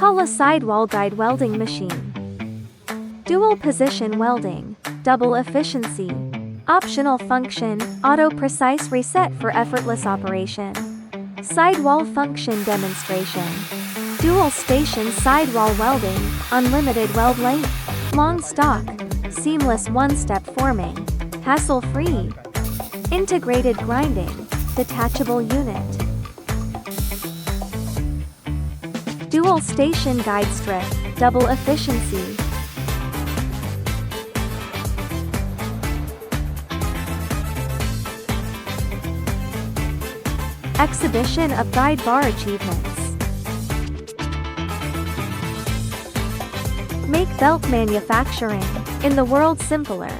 HOLO sidewall guide welding machine. Dual position welding, double efficiency. Optional function, auto precise reset for effortless operation. Sidewall function demonstration. Dual station sidewall welding, unlimited weld length, long stock, seamless one-step forming, hassle-free. Integrated grinding, detachable unit. Dual station guide strip, double efficiency. Exhibition of guide bar achievements. Make belt manufacturing in the world simpler.